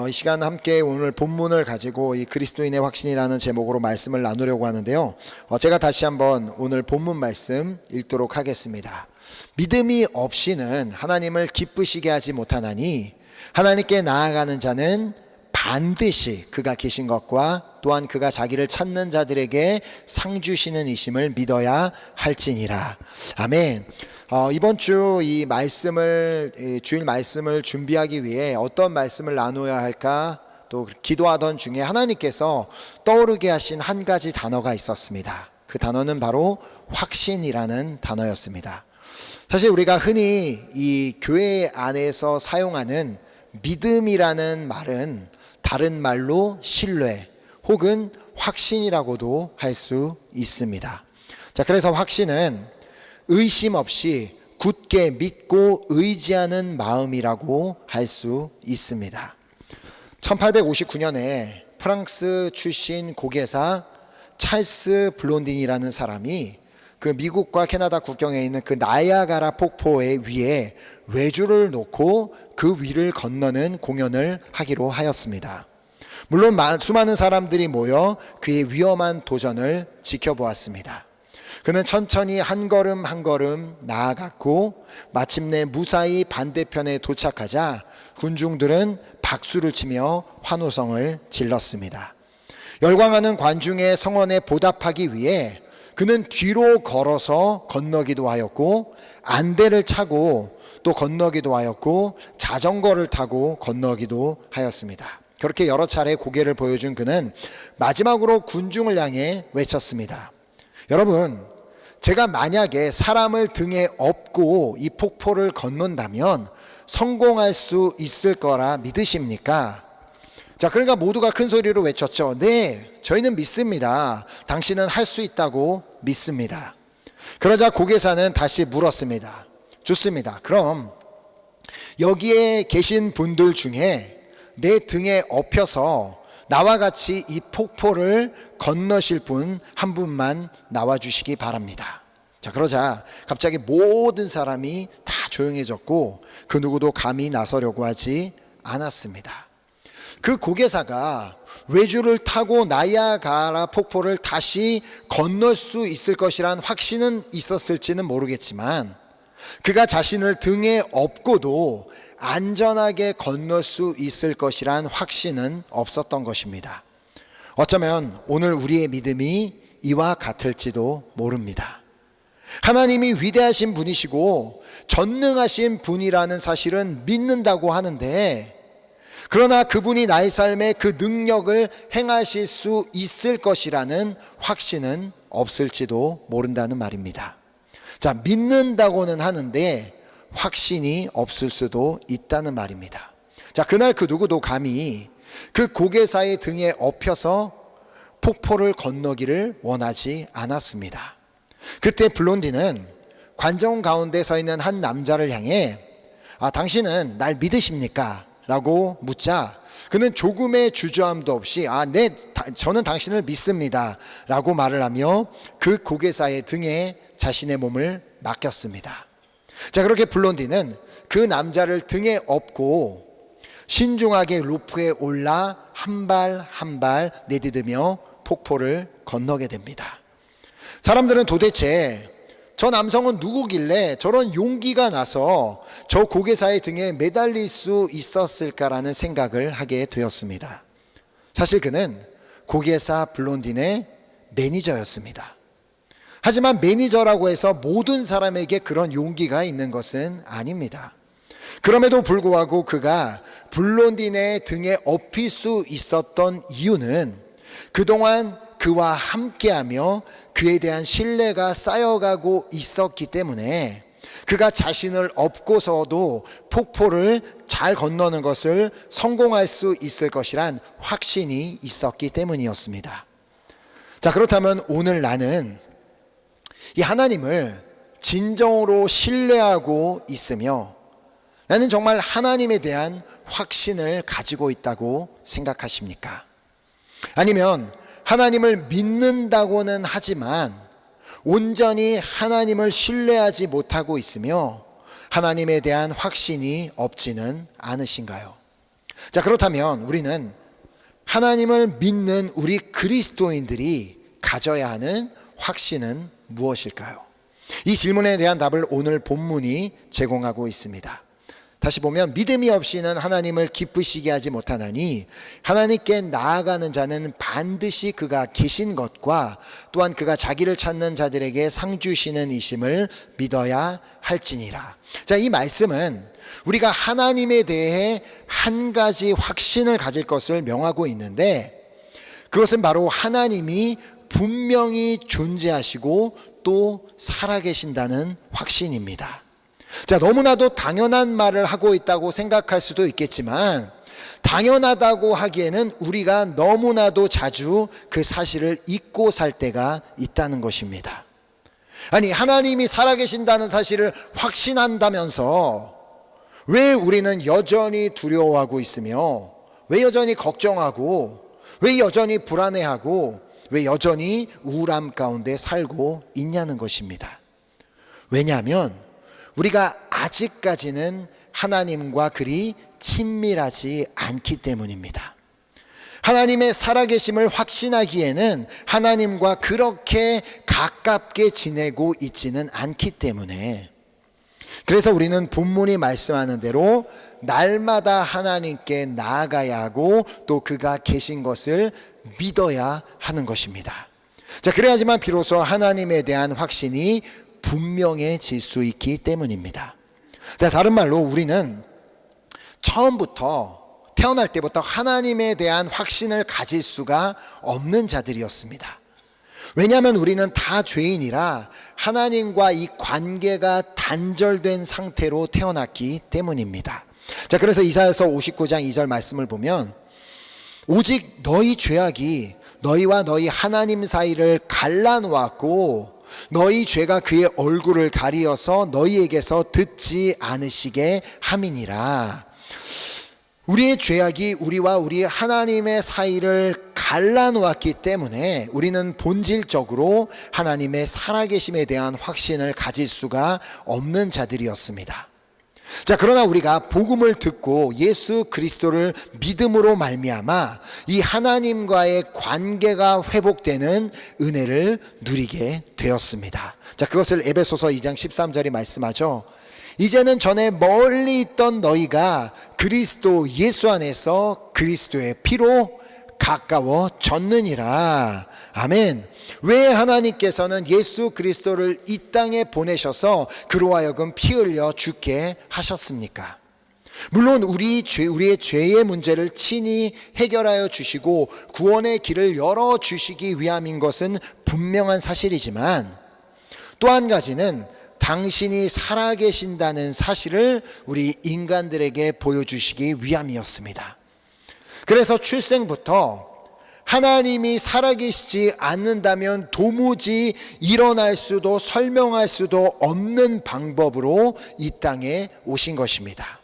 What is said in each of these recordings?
이 시간 함께 오늘 본문을 가지고 이 그리스도인의 확신이라는 제목으로 말씀을 나누려고 하는데요. 제가 다시 한번 오늘 본문 말씀 읽도록 하겠습니다. 믿음이 없이는 하나님을 기쁘시게 하지 못하나니 하나님께 나아가는 자는 반드시 그가 계신 것과 또한 그가 자기를 찾는 자들에게 상 주시는 이심을 믿어야 할지니라. 아멘. 이번 주 이 말씀을 주일 말씀을 준비하기 위해 어떤 말씀을 나누어야 할까 또 기도하던 중에 하나님께서 떠오르게 하신 한 가지 단어가 있었습니다. 그 단어는 바로 확신이라는 단어였습니다. 사실 우리가 흔히 이 교회 안에서 사용하는 믿음이라는 말은 다른 말로 신뢰 혹은 확신이라고도 할 수 있습니다. 자, 그래서 확신은 의심 없이 굳게 믿고 의지하는 마음이라고 할 수 있습니다. 1859년에 프랑스 출신 고개사 찰스 블론딘이라는 사람이 그 미국과 캐나다 국경에 있는 그 나야가라 폭포의 위에 외주를 놓고 그 위를 건너는 공연을 하기로 하였습니다. 물론 수많은 사람들이 모여 그의 위험한 도전을 지켜보았습니다. 그는 천천히 한 걸음 한 걸음 나아갔고 마침내 무사히 반대편에 도착하자 군중들은 박수를 치며 환호성을 질렀습니다. 열광하는 관중의 성원에 보답하기 위해 그는 뒤로 걸어서 건너기도 하였고 안대를 차고 또 건너기도 하였고 자전거를 타고 건너기도 하였습니다. 그렇게 여러 차례 고개를 보여준 그는 마지막으로 군중을 향해 외쳤습니다. 여러분, 제가 만약에 사람을 등에 업고 이 폭포를 건넌다면 성공할 수 있을 거라 믿으십니까? 자, 그러니까 모두가 큰 소리로 외쳤죠. 네, 저희는 믿습니다. 당신은 할 수 있다고 믿습니다. 그러자 고개사는 다시 물었습니다. 좋습니다. 그럼 여기에 계신 분들 중에 내 등에 업혀서 나와 같이 이 폭포를 건너실 분 한 분만 나와주시기 바랍니다. 자, 그러자 갑자기 모든 사람이 다 조용해졌고 그 누구도 감히 나서려고 하지 않았습니다. 그 고개사가 외주를 타고 나야가라 폭포를 다시 건널 수 있을 것이란 확신은 있었을지는 모르겠지만 그가 자신을 등에 업고도 안전하게 건널 수 있을 것이란 확신은 없었던 것입니다. 어쩌면 오늘 우리의 믿음이 이와 같을지도 모릅니다. 하나님이 위대하신 분이시고 전능하신 분이라는 사실은 믿는다고 하는데 그러나 그분이 나의 삶에 그 능력을 행하실 수 있을 것이라는 확신은 없을지도 모른다는 말입니다. 자, 믿는다고는 하는데 확신이 없을 수도 있다는 말입니다. 자, 그날 그 누구도 감히 그 고개사의 등에 업혀서 폭포를 건너기를 원하지 않았습니다. 그때 블론디는 관중 가운데 서 있는 한 남자를 향해 당신은 날 믿으십니까? 라고 묻자 그는 조금의 주저함도 없이 네, 저는 당신을 믿습니다 라고 말을 하며 그 고개사의 등에 자신의 몸을 맡겼습니다. 자, 그렇게 블론디는 그 남자를 등에 업고 신중하게 로프에 올라 한 발 한 발 내디디며 폭포를 건너게 됩니다. 사람들은 도대체 저 남성은 누구길래 저런 용기가 나서 저 고개사의 등에 매달릴 수 있었을까라는 생각을 하게 되었습니다. 사실 그는 고개사 블론딘의 매니저였습니다. 하지만 매니저라고 해서 모든 사람에게 그런 용기가 있는 것은 아닙니다. 그럼에도 불구하고 그가 블론딘의 등에 업힐 수 있었던 이유는 그동안 그와 함께하며 그에 대한 신뢰가 쌓여가고 있었기 때문에 그가 자신을 업고서도 폭포를 잘 건너는 것을 성공할 수 있을 것이란 확신이 있었기 때문이었습니다. 자, 그렇다면 오늘 나는 이 하나님을 진정으로 신뢰하고 있으며 나는 정말 하나님에 대한 확신을 가지고 있다고 생각하십니까? 아니면 하나님을 믿는다고는 하지만 온전히 하나님을 신뢰하지 못하고 있으며 하나님에 대한 확신이 없지는 않으신가요? 자, 그렇다면 우리는 하나님을 믿는 우리 그리스도인들이 가져야 하는 확신은 무엇일까요? 이 질문에 대한 답을 오늘 본문이 제공하고 있습니다. 다시 보면 믿음이 없이는 하나님을 기쁘시게 하지 못하나니 하나님께 나아가는 자는 반드시 그가 계신 것과 또한 그가 자기를 찾는 자들에게 상 주시는 이심을 믿어야 할지니라. 자, 이 말씀은 우리가 하나님에 대해 한 가지 확신을 가질 것을 명하고 있는데, 그것은 바로 하나님이 분명히 존재하시고 또 살아계신다는 확신입니다. 자, 너무나도 당연한 말을 하고 있다고 생각할 수도 있겠지만, 당연하다고 하기에는 우리가 너무나도 자주 그 사실을 잊고 살 때가 있다는 것입니다. 아니, 하나님이 살아계신다는 사실을 확신한다면서 왜 우리는 여전히 두려워하고 있으며, 왜 여전히 걱정하고, 왜 여전히 불안해하고, 왜 여전히 우울함 가운데 살고 있냐는 것입니다. 왜냐하면 우리가 아직까지는 하나님과 그리 친밀하지 않기 때문입니다. 하나님의 살아계심을 확신하기에는 하나님과 그렇게 가깝게 지내고 있지는 않기 때문에, 그래서 우리는 본문이 말씀하는 대로 날마다 하나님께 나아가야 하고 또 그가 계신 것을 믿어야 하는 것입니다. 자, 그래야지만 비로소 하나님에 대한 확신이 분명해질 수 있기 때문입니다. 다른 말로 우리는 처음부터, 태어날 때부터 하나님에 대한 확신을 가질 수가 없는 자들이었습니다. 왜냐하면 우리는 다 죄인이라 하나님과 이 관계가 단절된 상태로 태어났기 때문입니다. 자, 그래서 이사야서 59장 2절 말씀을 보면, 오직 너희 죄악이 너희와 너희 하나님 사이를 갈라놓았고 너희 죄가 그의 얼굴을 가리어서 너희에게서 듣지 않으시게 함이니라. 우리의 죄악이 우리와 우리 하나님의 사이를 갈라놓았기 때문에 우리는 본질적으로 하나님의 살아계심에 대한 확신을 가질 수가 없는 자들이었습니다. 자, 그러나 우리가 복음을 듣고 예수 그리스도를 믿음으로 말미암아 이 하나님과의 관계가 회복되는 은혜를 누리게 되었습니다. 자, 그것을 에베소서 2장 13절이 말씀하죠. 이제는 전에 멀리 있던 너희가 그리스도 예수 안에서 그리스도의 피로 가까워졌느니라. 아멘. 왜 하나님께서는 예수 그리스도를 이 땅에 보내셔서 그로 하여금 피 흘려 죽게 하셨습니까? 물론 우리의 죄의 문제를 친히 해결하여 주시고 구원의 길을 열어주시기 위함인 것은 분명한 사실이지만, 또 한 가지는 당신이 살아계신다는 사실을 우리 인간들에게 보여주시기 위함이었습니다. 그래서 출생부터 하나님이 살아계시지 않는다면 도무지 일어날 수도 설명할 수도 없는 방법으로 이 땅에 오신 것입니다.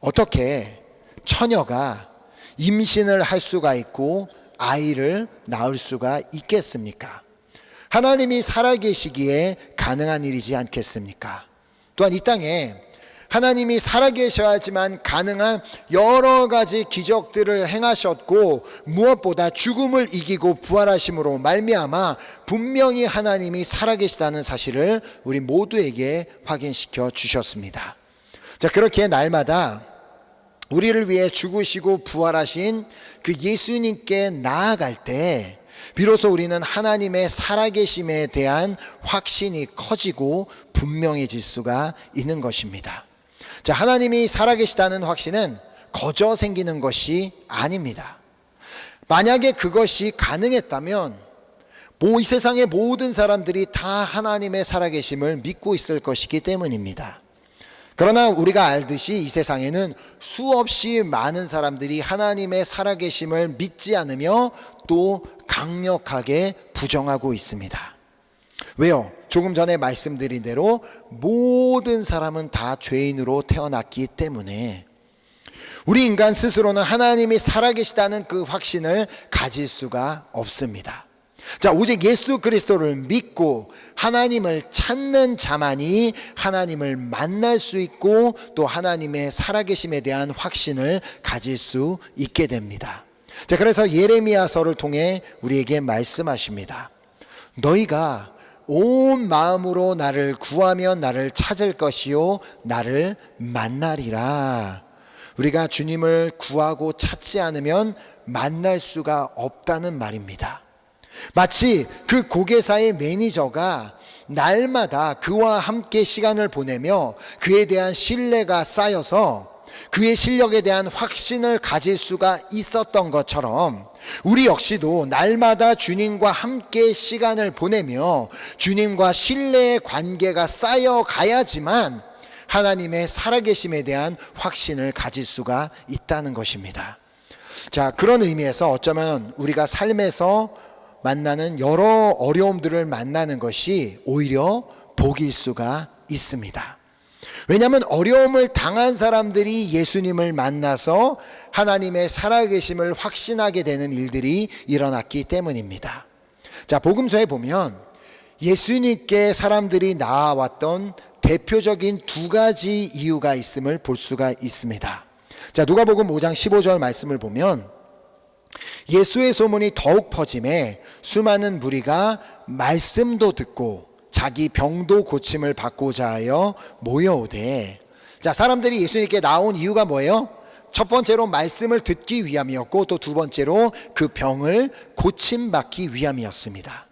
어떻게 처녀가 임신을 할 수가 있고 아이를 낳을 수가 있겠습니까? 하나님이 살아계시기에 가능한 일이지 않겠습니까? 또한 이 땅에 하나님이 살아계셔야지만 가능한 여러 가지 기적들을 행하셨고, 무엇보다 죽음을 이기고 부활하심으로 말미암아 분명히 하나님이 살아계시다는 사실을 우리 모두에게 확인시켜 주셨습니다. 자, 그렇게 날마다 우리를 위해 죽으시고 부활하신 그 예수님께 나아갈 때 비로소 우리는 하나님의 살아계심에 대한 확신이 커지고 분명해질 수가 있는 것입니다. 자, 하나님이 살아계시다는 확신은 거저 생기는 것이 아닙니다. 만약에 그것이 가능했다면 이 세상의 모든 사람들이 다 하나님의 살아계심을 믿고 있을 것이기 때문입니다. 그러나 우리가 알듯이 이 세상에는 수없이 많은 사람들이 하나님의 살아계심을 믿지 않으며 또 강력하게 부정하고 있습니다. 왜요? 조금 전에 말씀드린 대로 모든 사람은 다 죄인으로 태어났기 때문에 우리 인간 스스로는 하나님이 살아계시다는 그 확신을 가질 수가 없습니다. 자, 오직 예수 그리스도를 믿고 하나님을 찾는 자만이 하나님을 만날 수 있고 또 하나님의 살아계심에 대한 확신을 가질 수 있게 됩니다. 자, 그래서 예레미야서를 통해 우리에게 말씀하십니다. 너희가 온 마음으로 나를 구하면 나를 찾을 것이요 나를 만나리라. 우리가 주님을 구하고 찾지 않으면 만날 수가 없다는 말입니다. 마치 그 고개사의 매니저가 날마다 그와 함께 시간을 보내며 그에 대한 신뢰가 쌓여서 그의 실력에 대한 확신을 가질 수가 있었던 것처럼 우리 역시도 날마다 주님과 함께 시간을 보내며 주님과 신뢰의 관계가 쌓여가야지만 하나님의 살아계심에 대한 확신을 가질 수가 있다는 것입니다. 자, 그런 의미에서 어쩌면 우리가 삶에서 만나는 여러 어려움들을 만나는 것이 오히려 복일 수가 있습니다. 왜냐하면 어려움을 당한 사람들이 예수님을 만나서 하나님의 살아계심을 확신하게 되는 일들이 일어났기 때문입니다. 자, 복음서에 보면 예수님께 사람들이 나아왔던 대표적인 두 가지 이유가 있음을 볼 수가 있습니다. 자, 누가복음 5장 15절 말씀을 보면 예수의 소문이 더욱 퍼짐에 수많은 무리가 말씀도 듣고 자기 병도 고침을 받고자 하여 모여오되. 자, 사람들이 예수님께 나온 이유가 뭐예요? 첫 번째로 말씀을 듣기 위함이었고 또 두 번째로 그 병을 고침받기 위함이었습니다.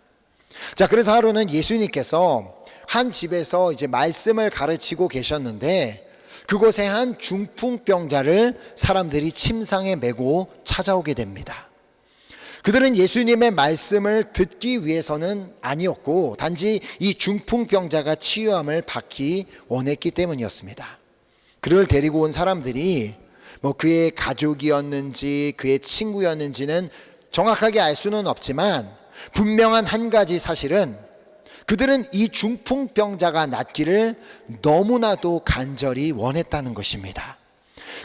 자, 그래서 하루는 예수님께서 한 집에서 이제 말씀을 가르치고 계셨는데 그곳에 한 중풍병자를 사람들이 침상에 메고 찾아오게 됩니다. 그들은 예수님의 말씀을 듣기 위해서는 아니었고 단지 이 중풍병자가 치유함을 받기 원했기 때문이었습니다. 그를 데리고 온 사람들이 그의 가족이었는지 그의 친구였는지는 정확하게 알 수는 없지만 분명한 한 가지 사실은 그들은 이 중풍병자가 낫기를 너무나도 간절히 원했다는 것입니다.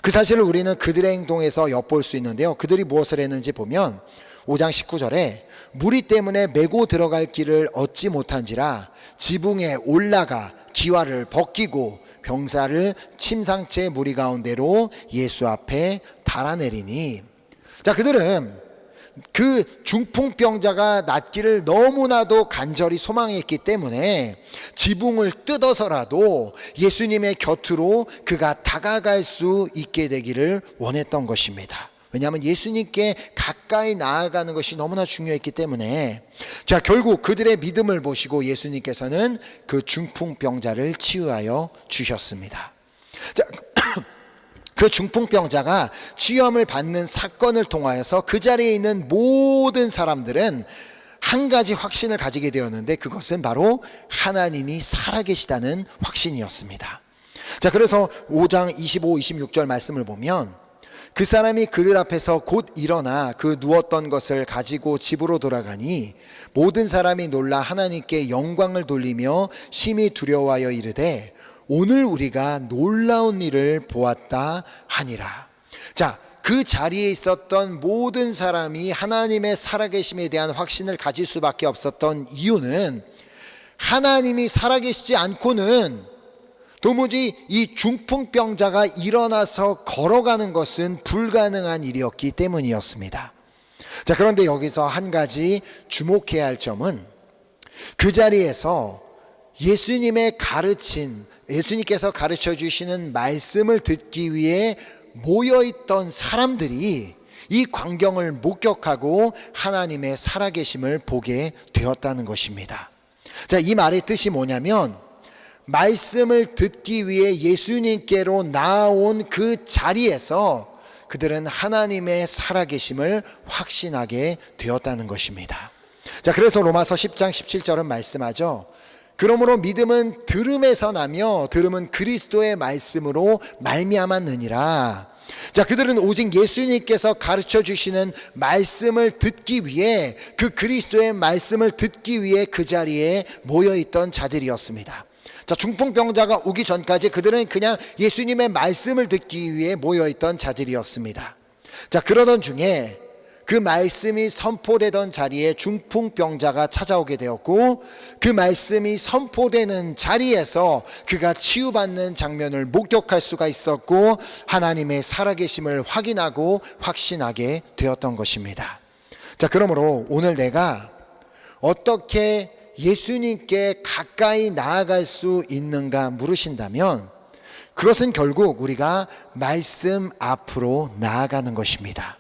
그 사실을 우리는 그들의 행동에서 엿볼 수 있는데요. 그들이 무엇을 했는지 보면 5장 19절에 무리 때문에 메고 들어갈 길을 얻지 못한지라 지붕에 올라가 기와를 벗기고 병사를 침상째 무리 가운데로 예수 앞에 달아내리니. 자, 그들은 그 중풍병자가 낫기를 너무나도 간절히 소망했기 때문에 지붕을 뜯어서라도 예수님의 곁으로 그가 다가갈 수 있게 되기를 원했던 것입니다. 왜냐하면 예수님께 가까이 나아가는 것이 너무나 중요했기 때문에. 자, 결국 그들의 믿음을 보시고 예수님께서는 그 중풍병자를 치유하여 주셨습니다. 자, 그 중풍병자가 치유함을 받는 사건을 통하여서 그 자리에 있는 모든 사람들은 한 가지 확신을 가지게 되었는데 그것은 바로 하나님이 살아계시다는 확신이었습니다. 자, 그래서 5장 25, 26절 말씀을 보면 그 사람이 그들 앞에서 곧 일어나 그 누웠던 것을 가지고 집으로 돌아가니 모든 사람이 놀라 하나님께 영광을 돌리며 심히 두려워하여 이르되 오늘 우리가 놀라운 일을 보았다 하니라. 자, 그 자리에 있었던 모든 사람이 하나님의 살아계심에 대한 확신을 가질 수밖에 없었던 이유는 하나님이 살아계시지 않고는 도무지 이 중풍병자가 일어나서 걸어가는 것은 불가능한 일이었기 때문이었습니다. 자, 그런데 여기서 한 가지 주목해야 할 점은 그 자리에서 예수님께서 가르쳐 주시는 말씀을 듣기 위해 모여있던 사람들이 이 광경을 목격하고 하나님의 살아계심을 보게 되었다는 것입니다. 자, 이 말의 뜻이 뭐냐면 말씀을 듣기 위해 예수님께로 나아온 그 자리에서 그들은 하나님의 살아계심을 확신하게 되었다는 것입니다. 자, 그래서 로마서 10장 17절은 말씀하죠. 그러므로 믿음은 들음에서 나며 들음은 그리스도의 말씀으로 말미암았느니라. 자, 그들은 오직 예수님께서 가르쳐 주시는 말씀을 듣기 위해 그 그리스도의 말씀을 듣기 위해 그 자리에 모여있던 자들이었습니다. 자, 중풍병자가 오기 전까지 그들은 그냥 예수님의 말씀을 듣기 위해 모여있던 자들이었습니다. 자, 그러던 중에 그 말씀이 선포되던 자리에 중풍병자가 찾아오게 되었고, 그 말씀이 선포되는 자리에서 그가 치유받는 장면을 목격할 수가 있었고, 하나님의 살아계심을 확인하고 확신하게 되었던 것입니다. 자, 그러므로 오늘 내가 어떻게 예수님께 가까이 나아갈 수 있는가 물으신다면, 그것은 결국 우리가 말씀 앞으로 나아가는 것입니다.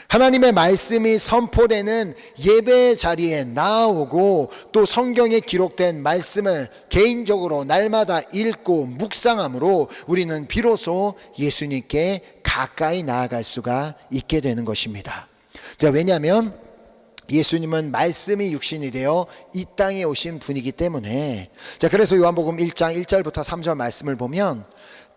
하나님의 말씀이 선포되는 예배 자리에 나오고, 또 성경에 기록된 말씀을 개인적으로 날마다 읽고 묵상함으로 우리는 비로소 예수님께 가까이 나아갈 수가 있게 되는 것입니다. 자, 왜냐하면 예수님은 말씀이 육신이 되어 이 땅에 오신 분이기 때문에, 자, 그래서 요한복음 1장 1절부터 3절 말씀을 보면,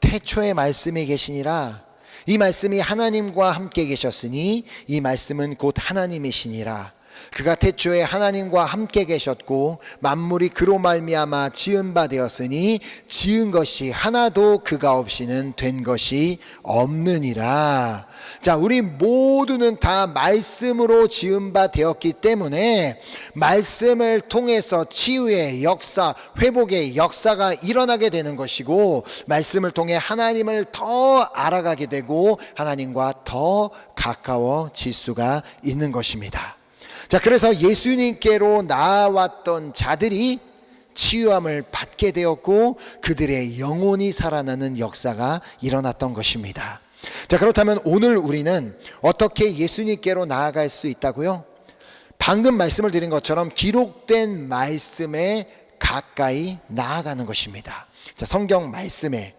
태초에 말씀이 계시니라, 이 말씀이 하나님과 함께 계셨으니 이 말씀은 곧 하나님이시니라. 그가 태초에 하나님과 함께 계셨고 만물이 그로 말미암아 지은 바 되었으니 지은 것이 하나도 그가 없이는 된 것이 없느니라. 자, 우리 모두는 다 말씀으로 지은 바 되었기 때문에 말씀을 통해서 치유의 역사, 회복의 역사가 일어나게 되는 것이고, 말씀을 통해 하나님을 더 알아가게 되고 하나님과 더 가까워질 수가 있는 것입니다. 자, 그래서 예수님께로 나아왔던 자들이 치유함을 받게 되었고 그들의 영혼이 살아나는 역사가 일어났던 것입니다. 자, 그렇다면 오늘 우리는 어떻게 예수님께로 나아갈 수 있다고요? 방금 말씀을 드린 것처럼 기록된 말씀에 가까이 나아가는 것입니다. 자, 성경 말씀에,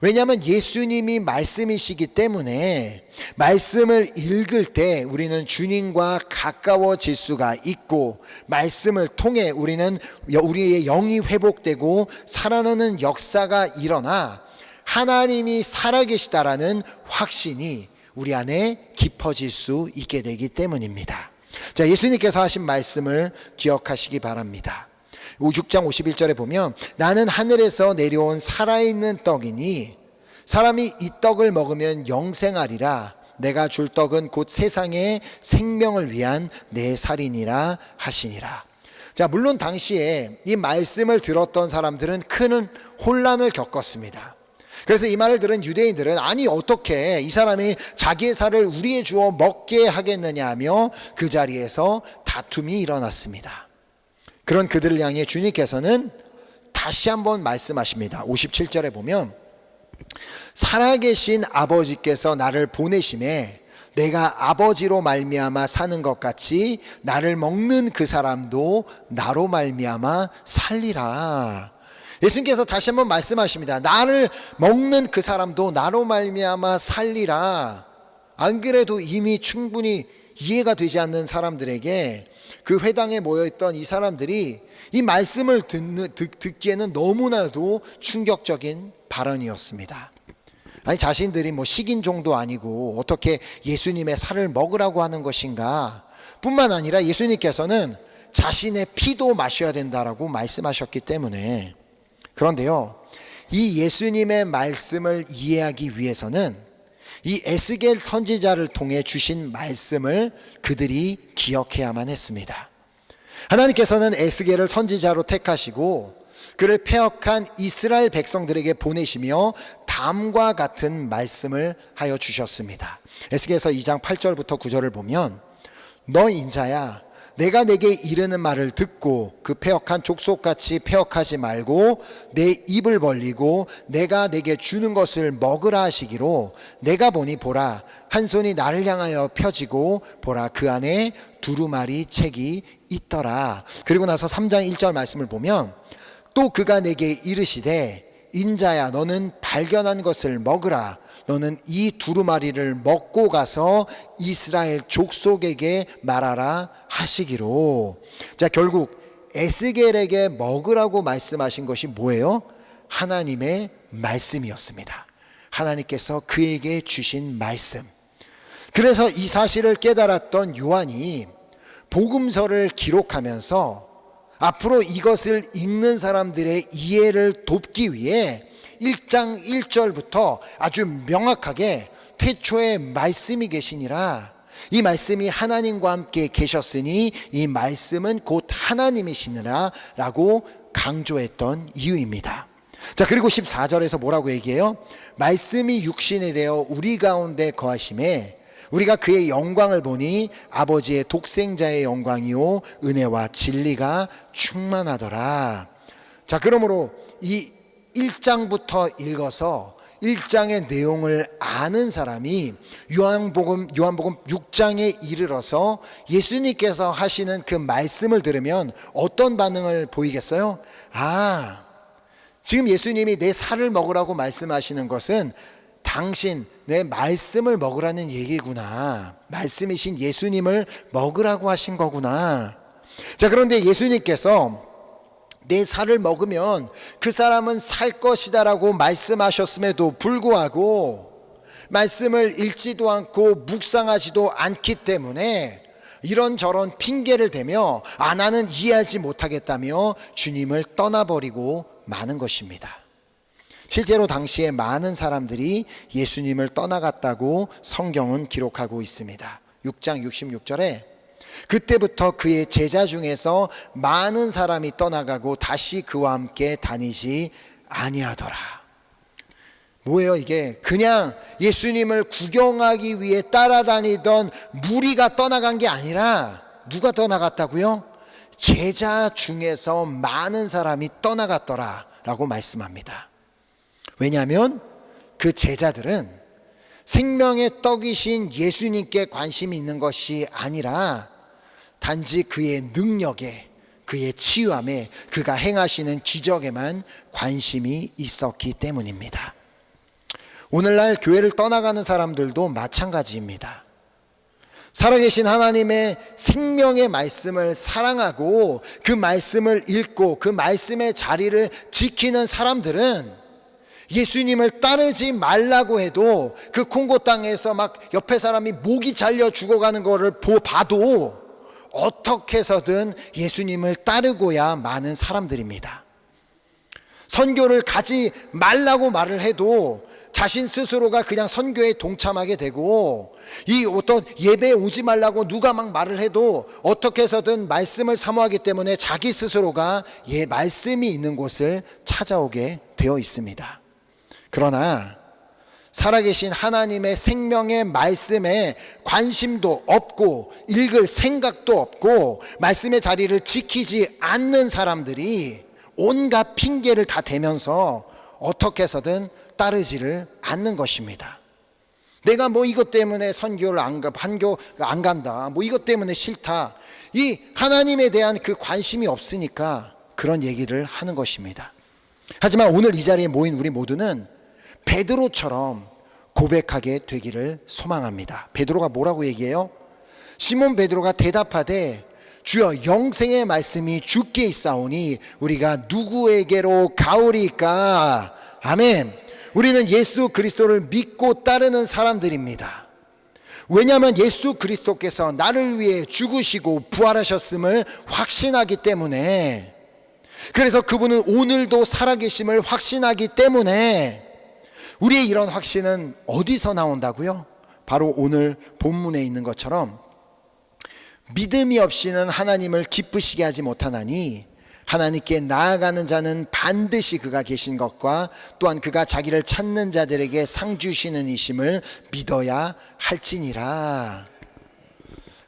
왜냐하면 예수님이 말씀이시기 때문에 말씀을 읽을 때 우리는 주님과 가까워질 수가 있고, 말씀을 통해 우리는 우리의 영이 회복되고 살아나는 역사가 일어나 하나님이 살아계시다라는 확신이 우리 안에 깊어질 수 있게 되기 때문입니다. 자, 예수님께서 하신 말씀을 기억하시기 바랍니다. 6장 51절에 보면, 나는 하늘에서 내려온 살아있는 떡이니 사람이 이 떡을 먹으면 영생하리라. 내가 줄 떡은 곧 세상의 생명을 위한 내 살이니라 하시니라. 자, 물론 당시에 이 말씀을 들었던 사람들은 큰 혼란을 겪었습니다. 그래서 이 말을 들은 유대인들은, 아니 어떻게 이 사람이 자기의 살을 우리에 주어 먹게 하겠느냐 하며 그 자리에서 다툼이 일어났습니다. 그런 그들을 향해 주님께서는 다시 한번 말씀하십니다. 57절에 보면, 살아계신 아버지께서 나를 보내심에 내가 아버지로 말미암아 사는 것 같이 나를 먹는 그 사람도 나로 말미암아 살리라. 예수님께서 다시 한번 말씀하십니다. 나를 먹는 그 사람도 나로 말미암아 살리라. 안 그래도 이미 충분히 이해가 되지 않는 사람들에게, 그 회당에 모여있던 이 사람들이 이 말씀을 듣기에는 너무나도 충격적인 발언이었습니다. 아니, 자신들이 뭐 식인종도 아니고 어떻게 예수님의 살을 먹으라고 하는 것인가, 뿐만 아니라 예수님께서는 자신의 피도 마셔야 된다라고 말씀하셨기 때문에. 그런데요, 이 예수님의 말씀을 이해하기 위해서는 이 에스겔 선지자를 통해 주신 말씀을 그들이 기억해야만 했습니다. 하나님께서는 에스겔을 선지자로 택하시고 그를 패역한 이스라엘 백성들에게 보내시며 다음과 같은 말씀을 하여 주셨습니다. 에스겔서 2장 8절부터 9절을 보면, 너 인자야, 내가 내게 이르는 말을 듣고 그 패역한 족속같이 패역하지 말고 내 입을 벌리고 내가 내게 주는 것을 먹으라 하시기로, 내가 보니 보라, 한 손이 나를 향하여 펴지고 보라, 그 안에 두루마리 책이 있더라. 그리고 나서 3장 1절 말씀을 보면, 또 그가 내게 이르시되 인자야, 너는 발견한 것을 먹으라. 너는 이 두루마리를 먹고 가서 이스라엘 족속에게 말하라 하시기로. 자, 결국 에스겔에게 먹으라고 말씀하신 것이 뭐예요? 하나님의 말씀이었습니다. 하나님께서 그에게 주신 말씀. 그래서 이 사실을 깨달았던 요한이 복음서를 기록하면서 앞으로 이것을 읽는 사람들의 이해를 돕기 위해 1장 1절부터 아주 명확하게 태초에 말씀이 계시니라, 이 말씀이 하나님과 함께 계셨으니 이 말씀은 곧 하나님이시니라 라고 강조했던 이유입니다. 자, 그리고 14절에서 뭐라고 얘기해요? 말씀이 육신이 되어 우리 가운데 거하심에 우리가 그의 영광을 보니 아버지의 독생자의 영광이요 은혜와 진리가 충만하더라. 자, 그러므로 이 1장부터 읽어서 1장의 내용을 아는 사람이 요한복음 6장에 이르러서 예수님께서 하시는 그 말씀을 들으면 어떤 반응을 보이겠어요? 아, 지금 예수님이 내 살을 먹으라고 말씀하시는 것은 당신 내 말씀을 먹으라는 얘기구나. 말씀이신 예수님을 먹으라고 하신 거구나. 자, 그런데 예수님께서 내 살을 먹으면 그 사람은 살 것이다라고 말씀하셨음에도 불구하고 말씀을 읽지도 않고 묵상하지도 않기 때문에 이런저런 핑계를 대며 나는 이해하지 못하겠다며 주님을 떠나버리고 마는 것입니다. 실제로 당시에 많은 사람들이 예수님을 떠나갔다고 성경은 기록하고 있습니다. 6장 66절에 그때부터 그의 제자 중에서 많은 사람이 떠나가고 다시 그와 함께 다니지 아니하더라. 뭐예요 이게? 그냥 예수님을 구경하기 위해 따라다니던 무리가 떠나간 게 아니라 누가 떠나갔다고요? 제자 중에서 많은 사람이 떠나갔더라 라고 말씀합니다. 왜냐하면 그 제자들은 생명의 떡이신 예수님께 관심이 있는 것이 아니라 단지 그의 능력에, 그의 치유함에, 그가 행하시는 기적에만 관심이 있었기 때문입니다. 오늘날 교회를 떠나가는 사람들도 마찬가지입니다. 살아계신 하나님의 생명의 말씀을 사랑하고 그 말씀을 읽고 그 말씀의 자리를 지키는 사람들은 예수님을 따르지 말라고 해도 그 콩고 땅에서 막 옆에 사람이 목이 잘려 죽어가는 거를 봐도 어떻게 해서든 예수님을 따르고야 마는 사람들입니다. 선교를 가지 말라고 말을 해도 자신 스스로가 그냥 선교에 동참하게 되고, 이 어떤 예배에 오지 말라고 누가 막 말을 해도 어떻게 해서든 말씀을 사모하기 때문에 자기 스스로가 말씀이 있는 곳을 찾아오게 되어 있습니다. 그러나 살아계신 하나님의 생명의 말씀에 관심도 없고 읽을 생각도 없고 말씀의 자리를 지키지 않는 사람들이 온갖 핑계를 다 대면서 어떻게 해서든 따르지를 않는 것입니다. 내가 뭐 이것 때문에 선교를 안 간다, 뭐 이것 때문에 싫다, 이 하나님에 대한 그 관심이 없으니까 그런 얘기를 하는 것입니다. 하지만 오늘 이 자리에 모인 우리 모두는 베드로처럼 고백하게 되기를 소망합니다. 베드로가 뭐라고 얘기해요? 시몬 베드로가 대답하되 주여 영생의 말씀이 주께 있사오니 우리가 누구에게로 가오리까? 아멘. 우리는 예수 그리스도를 믿고 따르는 사람들입니다. 왜냐하면 예수 그리스도께서 나를 위해 죽으시고 부활하셨음을 확신하기 때문에, 그래서 그분은 오늘도 살아계심을 확신하기 때문에 우리의 이런 확신은 어디서 나온다고요? 바로 오늘 본문에 있는 것처럼 믿음이 없이는 하나님을 기쁘시게 하지 못하나니 하나님께 나아가는 자는 반드시 그가 계신 것과 또한 그가 자기를 찾는 자들에게 상 주시는 이심을 믿어야 할지니라.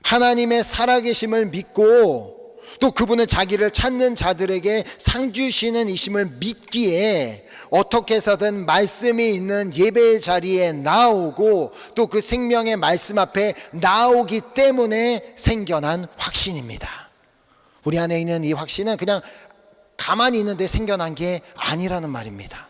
하나님의 살아계심을 믿고 또 그분은 자기를 찾는 자들에게 상 주시는 이심을 믿기에 어떻게 해서든 말씀이 있는 예배의 자리에 나오고 또 그 생명의 말씀 앞에 나오기 때문에 생겨난 확신입니다. 우리 안에 있는 이 확신은 그냥 가만히 있는데 생겨난 게 아니라는 말입니다.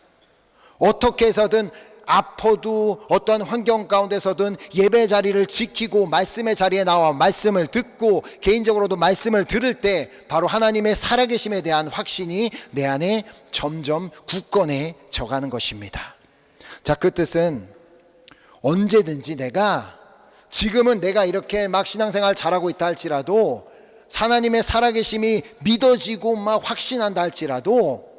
어떻게 해서든 아파도 어떤 환경 가운데서든 예배 자리를 지키고 말씀의 자리에 나와 말씀을 듣고 개인적으로도 말씀을 들을 때 바로 하나님의 살아계심에 대한 확신이 내 안에 점점 굳건해져 가는 것입니다. 자, 그 뜻은 언제든지 지금은 내가 이렇게 막 신앙생활 잘하고 있다 할지라도 하나님의 살아계심이 믿어지고 막 확신한다 할지라도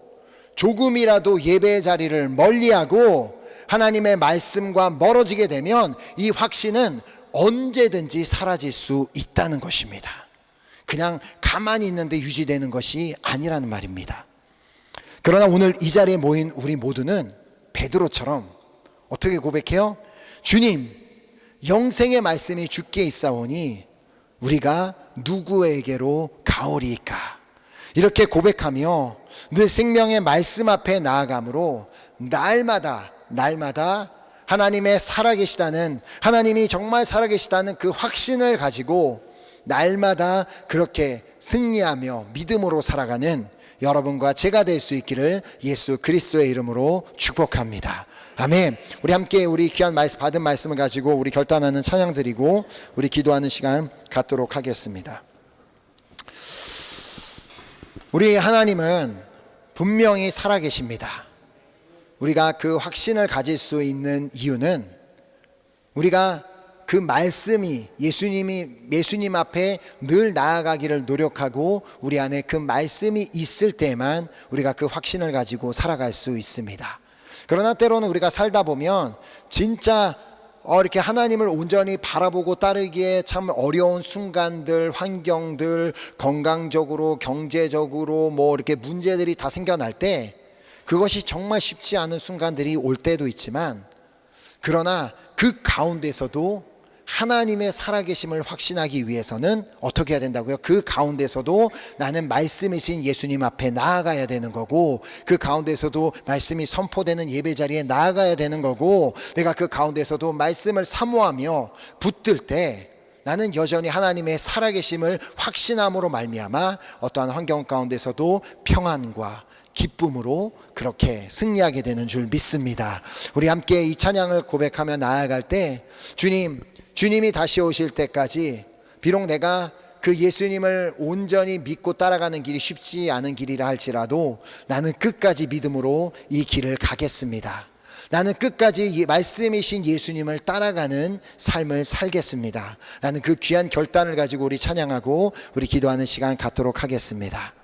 조금이라도 예배의 자리를 멀리하고 하나님의 말씀과 멀어지게 되면 이 확신은 언제든지 사라질 수 있다는 것입니다. 그냥 가만히 있는데 유지되는 것이 아니라는 말입니다. 그러나 오늘 이 자리에 모인 우리 모두는 베드로처럼 어떻게 고백해요? 주님, 영생의 말씀이 주께 있사오니 우리가 누구에게로 가오리이까? 이렇게 고백하며 늘 생명의 말씀 앞에 나아감으로 날마다 하나님의 살아계시다는, 하나님이 정말 살아계시다는 그 확신을 가지고 날마다 그렇게 승리하며 믿음으로 살아가는 여러분과 제가 될 수 있기를 예수 그리스도의 이름으로 축복합니다. 아멘. 우리 함께 우리 귀한 말씀, 받은 말씀을 가지고 우리 결단하는 찬양 드리고 우리 기도하는 시간 갖도록 하겠습니다. 우리 하나님은 분명히 살아계십니다. 우리가 그 확신을 가질 수 있는 이유는 우리가 그 말씀이 예수님 앞에 늘 나아가기를 노력하고 우리 안에 그 말씀이 있을 때만 우리가 그 확신을 가지고 살아갈 수 있습니다. 그러나 때로는 우리가 살다 보면 진짜 이렇게 하나님을 온전히 바라보고 따르기에 참 어려운 순간들, 환경들, 건강적으로, 경제적으로 이렇게 문제들이 다 생겨날 때 그것이 정말 쉽지 않은 순간들이 올 때도 있지만, 그러나 그 가운데서도 하나님의 살아계심을 확신하기 위해서는 어떻게 해야 된다고요? 그 가운데서도 나는 말씀이신 예수님 앞에 나아가야 되는 거고, 그 가운데서도 말씀이 선포되는 예배 자리에 나아가야 되는 거고, 내가 그 가운데서도 말씀을 사모하며 붙들 때 나는 여전히 하나님의 살아계심을 확신함으로 말미암아 어떠한 환경 가운데서도 평안과 기쁨으로 그렇게 승리하게 되는 줄 믿습니다. 우리 함께 이 찬양을 고백하며 나아갈 때 주님이 다시 오실 때까지 비록 내가 그 예수님을 온전히 믿고 따라가는 길이 쉽지 않은 길이라 할지라도 나는 끝까지 믿음으로 이 길을 가겠습니다. 나는 끝까지 말씀이신 예수님을 따라가는 삶을 살겠습니다. 나는 그 귀한 결단을 가지고 우리 찬양하고 우리 기도하는 시간 갖도록 하겠습니다.